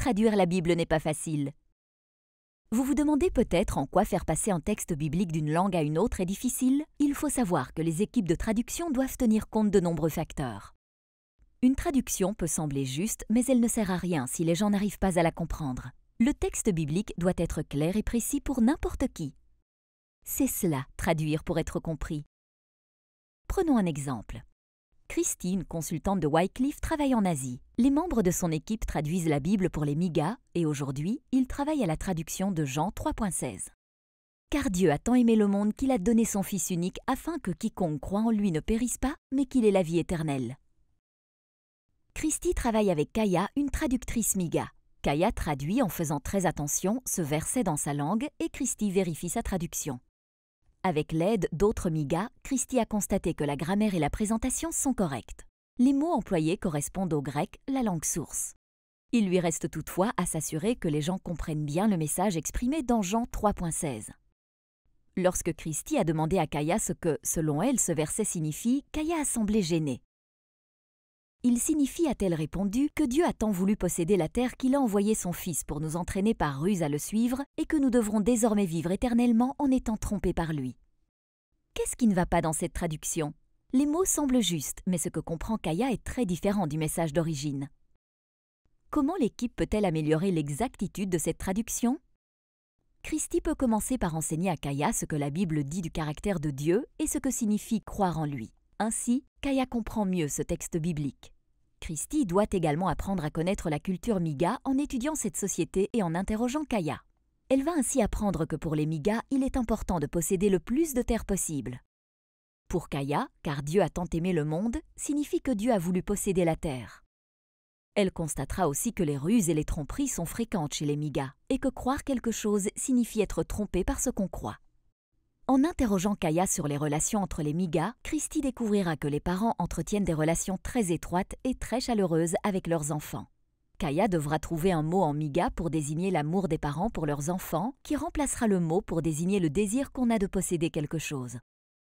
traduire la Bible n'est pas facile. Vous vous demandez peut-être en quoi faire passer un texte biblique d'une langue à une autre est difficile? Il faut savoir que les équipes de traduction doivent tenir compte de nombreux facteurs. Une traduction peut sembler juste, mais elle ne sert à rien si les gens n'arrivent pas à la comprendre. Le texte biblique doit être clair et précis pour n'importe qui. C'est cela, traduire pour être compris. Prenons un exemple. Christy, une consultante de Wycliffe, travaille en Asie. Les membres de son équipe traduisent la Bible pour les Migas et aujourd'hui, ils travaillent à la traduction de Jean 3.16. Car Dieu a tant aimé le monde qu'il a donné son Fils unique afin que quiconque croit en lui ne périsse pas, mais qu'il ait la vie éternelle. Christy travaille avec Kaya, une traductrice Miga. Kaya traduit en faisant très attention ce verset dans sa langue et Christy vérifie sa traduction. Avec l'aide d'autres Migas, Christy a constaté que la grammaire et la présentation sont correctes. Les mots employés correspondent au grec, la langue source. Il lui reste toutefois à s'assurer que les gens comprennent bien le message exprimé dans Jean 3.16. Lorsque Christy a demandé à Kaya ce que, selon elle, ce verset signifie, Kaya a semblé gênée. Il signifie, a-t-elle répondu, que Dieu a tant voulu posséder la terre qu'il a envoyé son Fils pour nous entraîner par ruse à le suivre et que nous devrons désormais vivre éternellement en étant trompés par lui. Qu'est-ce qui ne va pas dans cette traduction? Les mots semblent justes, mais ce que comprend Kaya est très différent du message d'origine. Comment l'équipe peut-elle améliorer l'exactitude de cette traduction? Christy peut commencer par enseigner à Kaya ce que la Bible dit du caractère de Dieu et ce que signifie croire en lui. Ainsi, Kaya comprend mieux ce texte biblique. Christy doit également apprendre à connaître la culture Miga en étudiant cette société et en interrogeant Kaya. Elle va ainsi apprendre que pour les Migas, il est important de posséder le plus de terre possible. Pour Kaya, car Dieu a tant aimé le monde, signifie que Dieu a voulu posséder la terre. Elle constatera aussi que les ruses et les tromperies sont fréquentes chez les Migas et que croire quelque chose signifie être trompé par ce qu'on croit. En interrogeant Kaya sur les relations entre les Migas, Christy découvrira que les parents entretiennent des relations très étroites et très chaleureuses avec leurs enfants. Kaya devra trouver un mot en Miga pour désigner l'amour des parents pour leurs enfants, qui remplacera le mot pour désigner le désir qu'on a de posséder quelque chose.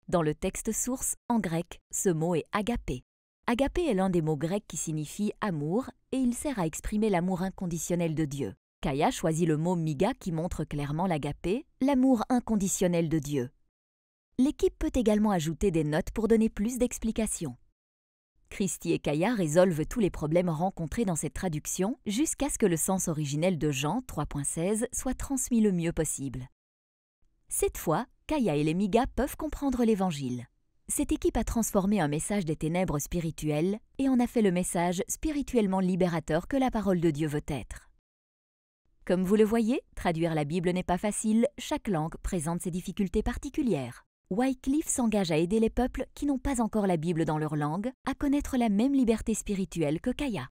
Dans le texte source, en grec, ce mot est agapé. Agapé est l'un des mots grecs qui signifie amour et il sert à exprimer l'amour inconditionnel de Dieu. Kaya choisit le mot Miga qui montre clairement l'agapé, l'amour inconditionnel de Dieu. L'équipe peut également ajouter des notes pour donner plus d'explications. Christy et Kaya résolvent tous les problèmes rencontrés dans cette traduction jusqu'à ce que le sens originel de Jean 3.16 soit transmis le mieux possible. Cette fois, Kaya et les Migas peuvent comprendre l'Évangile. Cette équipe a transformé un message des ténèbres spirituelles et en a fait le message spirituellement libérateur que la parole de Dieu veut être. Comme vous le voyez, traduire la Bible n'est pas facile, chaque langue présente ses difficultés particulières. Wycliffe s'engage à aider les peuples qui n'ont pas encore la Bible dans leur langue à connaître la même liberté spirituelle que Kaya.